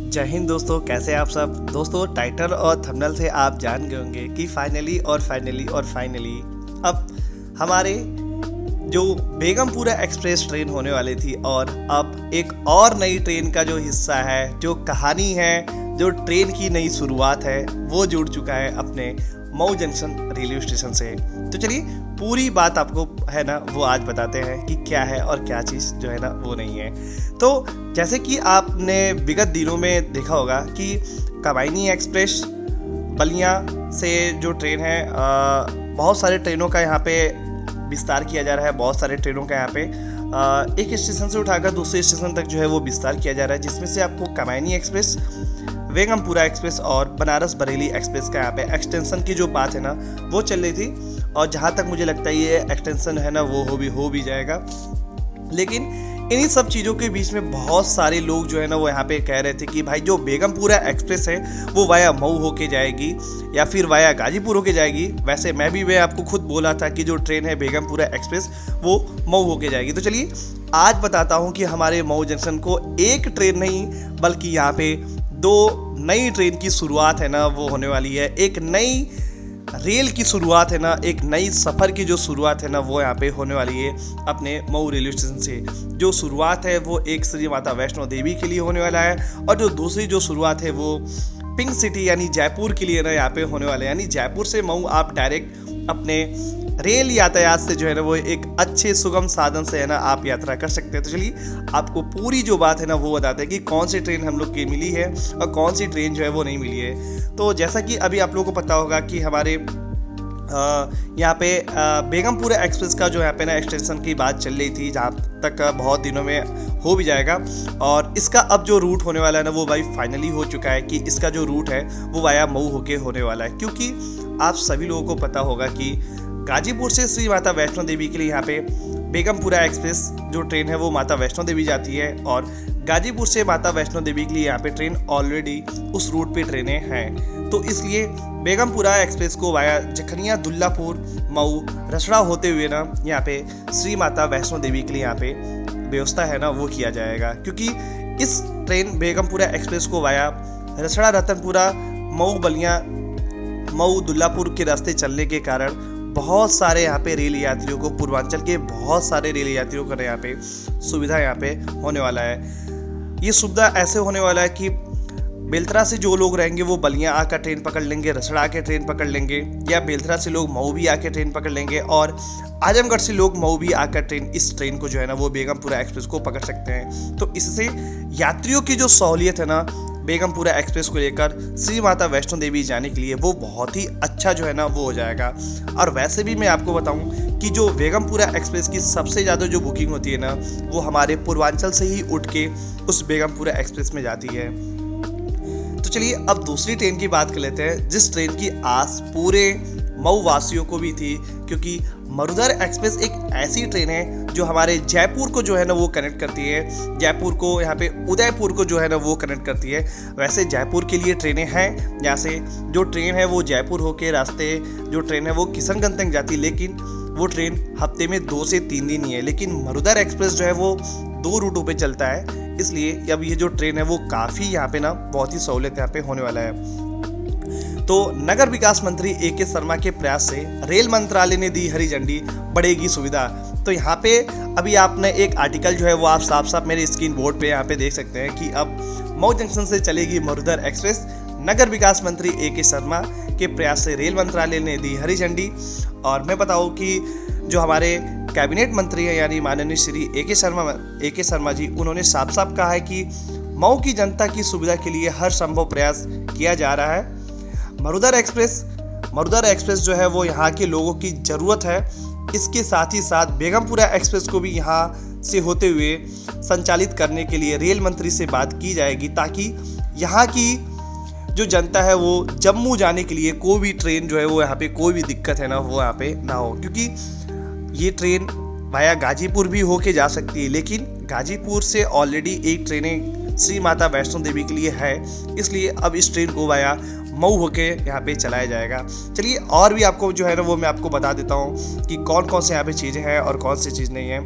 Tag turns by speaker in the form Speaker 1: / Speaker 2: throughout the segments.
Speaker 1: जय हिंद दोस्तों, कैसे आप सब। दोस्तों, टाइटल और थंबनेल से आप जान गए होंगे कि फाइनली अब हमारे जो बेगमपुरा एक्सप्रेस ट्रेन होने वाली थी और अब एक और नई ट्रेन का जो हिस्सा है, जो कहानी है, जो ट्रेन की नई शुरुआत है, वो जुड़ चुका है अपने मऊ जंक्शन रेलवे स्टेशन से। तो चलिए पूरी बात आपको है ना वो आज बताते हैं कि क्या है और क्या चीज़ जो है ना वो नहीं है। तो जैसे कि आपने विगत दिनों में देखा होगा कि कामायनी एक्सप्रेस बलिया से जो ट्रेन है, बहुत सारे ट्रेनों का यहाँ पे विस्तार किया जा रहा है। बहुत सारे ट्रेनों का यहाँ पे एक स्टेशन से उठाकर दूसरे स्टेशन तक जो है वो विस्तार किया जा रहा है, जिसमें से आपको कामायनी एक्सप्रेस, बेगमपुरा एक्सप्रेस और बनारस बरेली एक्सप्रेस का यहाँ पे एक्सटेंशन की जो बात है ना वो चल रही थी। और जहाँ तक मुझे लगता है ये एक्सटेंशन है ना वो हो भी जाएगा। लेकिन इन्हीं सब चीज़ों के बीच में बहुत सारे लोग जो है ना वो यहाँ पे कह रहे थे कि भाई जो बेगमपुरा एक्सप्रेस है वो वाया मऊ होके जाएगी या फिर वाया गाजीपुर होके जाएगी। वैसे मैं आपको खुद बोला था कि जो ट्रेन है बेगमपुरा एक्सप्रेस वो मऊ होके जाएगी। तो चलिए आज बताता हूँ कि हमारे मऊ जंक्शन को एक ट्रेन नहीं बल्कि यहाँ पे दो नई ट्रेन की शुरुआत है ना वो होने वाली है। एक नई रेल की शुरुआत है ना, एक नई सफ़र की जो शुरुआत है ना वो यहाँ पे होने वाली है अपने मऊ रेलवे स्टेशन से। जो शुरुआत है वो एक श्री माता वैष्णो देवी के लिए होने वाला है और जो दूसरी जो शुरुआत है वो पिंक सिटी यानी जयपुर के लिए ना यहाँ पे होने वाले हैं। यानी जयपुर से मऊ आप डायरेक्ट अपने रेल यातायात से जो है ना वो एक अच्छे सुगम साधन से है ना आप यात्रा कर सकते हैं। तो चलिए आपको पूरी जो बात है ना वो बताते हैं कि कौन सी ट्रेन हम लोग की मिली है और कौन सी ट्रेन जो है वो नहीं मिली है। तो जैसा कि अभी आप लोगों को पता होगा कि हमारे यहाँ पे बेगमपुरा एक्सप्रेस का जो यहाँ पे ना एक्सटेंशन की बात चल रही थी, जहाँ तक बहुत दिनों में हो भी जाएगा। और इसका अब जो रूट होने वाला है ना वो भाई फाइनली हो चुका है कि इसका जो रूट है वो वाया मऊ होके होने वाला है। क्योंकि आप सभी लोगों को पता होगा कि गाजीपुर से श्री माता वैष्णो देवी के लिए यहाँ पे बेगमपुरा एक्सप्रेस जो ट्रेन है वो माता वैष्णो देवी जाती है और गाजीपुर से माता वैष्णो देवी के लिए यहाँ पे ट्रेन ऑलरेडी उस रूट पे ट्रेनें हैं। तो इसलिए बेगमपुरा एक्सप्रेस को वाया जखनिया, दुल्लापुर, मऊ, रसड़ा होते हुए ना यहाँ पे श्री माता वैष्णो देवी के लिए यहाँ पे व्यवस्था है ना वो किया जाएगा। क्योंकि इस ट्रेन बेगमपुरा एक्सप्रेस को वाया रसड़ा, रतनपुरा, मऊ, बलिया, मऊ, दुल्लापुर के रास्ते चलने के कारण बहुत सारे यहाँ पे रेल यात्रियों को, पूर्वांचल के बहुत सारे रेल यात्रियों को यहाँ पे सुविधा यहाँ पे होने वाला है। ये सुविधा ऐसे होने वाला है कि बेलतरा से जो लोग रहेंगे वो बलिया आकर ट्रेन पकड़ लेंगे, रसड़ा आके ट्रेन पकड़ लेंगे, या बेलतरा से लोग मऊ भी आके ट्रेन पकड़ लेंगे और आजमगढ़ से लोग मऊ भी आकर इस ट्रेन को जो है ना वो बेगमपुरा एक्सप्रेस को पकड़ सकते हैं। तो इससे यात्रियों की जो सहूलियत है ना बेगमपुरा एक्सप्रेस को लेकर श्री माता वैष्णो देवी जाने के लिए वो बहुत ही अच्छा जो है ना वो हो जाएगा। और वैसे भी मैं आपको बताऊं कि जो बेगमपुरा एक्सप्रेस की सबसे ज़्यादा जो बुकिंग होती है ना वो हमारे पूर्वांचल से ही उठ के उस बेगमपुरा एक्सप्रेस में जाती है। तो चलिए अब दूसरी ट्रेन की बात कर लेते हैं, जिस ट्रेन की आस पूरे मऊ वासियों को भी थी। क्योंकि मरुधर एक्सप्रेस एक ऐसी ट्रेन है जो हमारे जयपुर को जो है ना वो कनेक्ट करती है, जयपुर को यहाँ पे उदयपुर को जो है ना वो कनेक्ट करती है। वैसे जयपुर के लिए ट्रेनें हैं, यहाँ से जो ट्रेन है वो जयपुर होके रास्ते जो ट्रेन है वो किशनगंज तक जाती है, लेकिन वो ट्रेन हफ्ते में 2 से 3 दिन ही है। लेकिन मरुधर एक्सप्रेस जो है वो 2 रूटों पर चलता है, इसलिए अब ये जो ट्रेन है वो काफ़ी यहाँ पे ना बहुत ही सहूलियत यहाँ पे होने वाला है। तो नगर विकास मंत्री A.K. शर्मा के प्रयास से रेल मंत्रालय ने दी हरी झंडी, बढ़ेगी सुविधा। तो यहाँ पे अभी आपने एक आर्टिकल जो है वो आप साफ मेरे स्क्रीन बोर्ड पे यहाँ पे देख सकते हैं कि अब मऊ जंक्शन से चलेगी मरुधर एक्सप्रेस। नगर विकास मंत्री A.K. शर्मा के प्रयास से रेल मंत्रालय ने दी हरी झंडी। और मैं बताऊँ कि जो हमारे कैबिनेट मंत्री हैं यानी माननीय श्री A.K. शर्मा जी, उन्होंने साफ कहा है कि मऊ की जनता की सुविधा के लिए हर संभव प्रयास किया जा रहा है। मरुधर एक्सप्रेस जो है वो यहाँ के लोगों की ज़रूरत है। इसके साथ ही साथ बेगमपुरा एक्सप्रेस को भी यहाँ से होते हुए संचालित करने के लिए रेल मंत्री से बात की जाएगी, ताकि यहाँ की जो जनता है वो जम्मू जाने के लिए कोई भी ट्रेन जो है वो यहाँ पे कोई भी दिक्कत है ना वो यहाँ पे ना हो। क्योंकि ये ट्रेन वाया गाजीपुर भी होके जा सकती है, लेकिन गाजीपुर से ऑलरेडी एक ट्रेनें श्री माता वैष्णो देवी के लिए है, इसलिए अब इस ट्रेन को वाया मऊ होके यहाँ पे चलाया जाएगा। चलिए और भी आपको जो है ना वो मैं आपको बता देता हूँ कि कौन कौन से यहाँ पे चीज़ें हैं और कौन सी चीज़ नहीं है।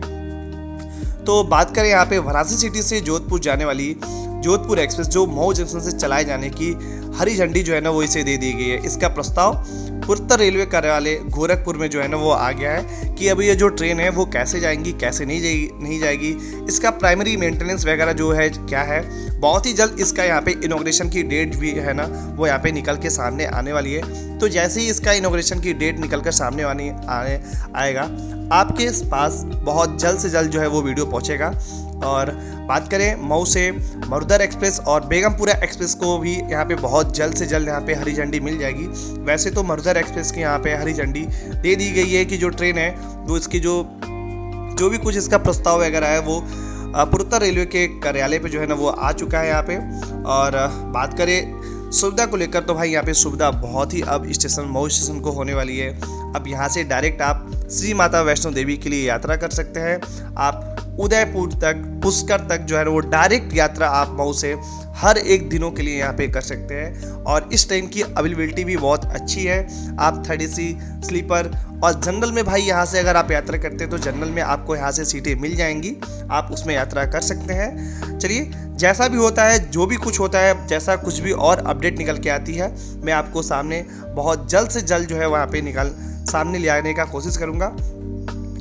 Speaker 1: तो बात करें यहाँ पे वाराणसी सिटी से जोधपुर जाने वाली जोधपुर एक्सप्रेस जो मऊ जंक्शन से चलाए जाने की हरी झंडी जो है ना वो इसे दे दी गई है। इसका प्रस्ताव पूर्वोत्तर रेलवे कार्यालय गोरखपुर में जो है ना वो आ गया है कि अभी ये जो ट्रेन है वो कैसे जाएंगी, कैसे नहीं जाएगी, इसका प्राइमरी मेंटेनेंस वगैरह जो है क्या है। बहुत ही जल्द इसका यहाँ पे इनॉग्रेशन की डेट भी है ना वो यहाँ पे निकल के सामने आने वाली है। तो जैसे ही इसका इनॉग्रेशन की डेट निकल कर सामने आएगा आपके पास बहुत जल्द से जल्द जो है वो वीडियो पहुँचेगा। और बात करें मऊ से मरुधर एक्सप्रेस और बेगमपुरा एक्सप्रेस को भी यहाँ पे बहुत जल्द से जल्द यहाँ पे हरी झंडी मिल जाएगी। वैसे तो मरुधर एक्सप्रेस की यहाँ पे हरी झंडी दे दी गई है कि जो ट्रेन है वो इसकी जो भी कुछ इसका प्रस्ताव वगैरह है वो पूर्वोत्तर रेलवे के कार्यालय पे जो है ना वो आ चुका है यहाँ पे। और बात करें सुविधा को लेकर तो भाई यहाँ पे सुविधा बहुत ही अब मऊ स्टेशन को होने वाली है। अब यहाँ से डायरेक्ट आप श्री माता वैष्णो देवी के लिए यात्रा कर सकते हैं। आप उदयपुर तक, पुष्कर तक जो है वो डायरेक्ट यात्रा आप मऊ से हर एक दिनों के लिए यहाँ पे कर सकते हैं। और इस ट्रेन की अवेलेबिलिटी भी बहुत अच्छी है। आप 30C स्लीपर और जनरल में भाई यहाँ से अगर आप यात्रा करते हैं तो जनरल में आपको यहाँ से सीटें मिल जाएंगी, आप उसमें यात्रा कर सकते हैं। चलिए जैसा भी होता है, जो भी कुछ होता है, जैसा कुछ भी और अपडेट निकल के आती है मैं आपको सामने बहुत जल्द से जल्द जो है वहाँ पे सामने ले आने का कोशिश करूँगा।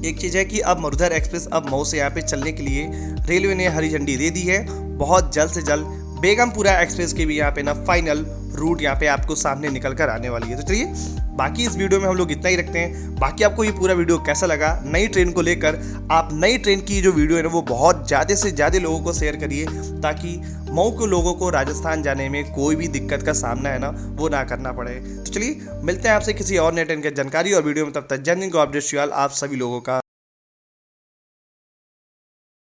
Speaker 1: एक चीज़ है कि अब मरुधर एक्सप्रेस अब मऊ से यहाँ पे चलने के लिए रेलवे ने हरी झंडी दे दी है। बहुत जल्द से जल्द बेगमपुरा एक्सप्रेस की भी यहाँ पे ना फाइनल रूट यहाँ पे आपको सामने निकल कर आने वाली है। तो चलिए बाकी इस वीडियो में हम लोग इतना ही रखते हैं। बाकी आपको ये पूरा वीडियो कैसा लगा, नई ट्रेन को लेकर आप नई ट्रेन की जो वीडियो है ना वो बहुत ज़्यादा से ज़्यादा लोगों को शेयर करिए ताकि मऊ के लोगों को राजस्थान जाने में कोई भी दिक्कत का सामना है ना वो ना करना पड़े। तो चलिए मिलते हैं आपसे किसी और नए ट्रेन की जानकारी और वीडियो में। तब तक जय Hind, God bless you all आप सभी लोगों का।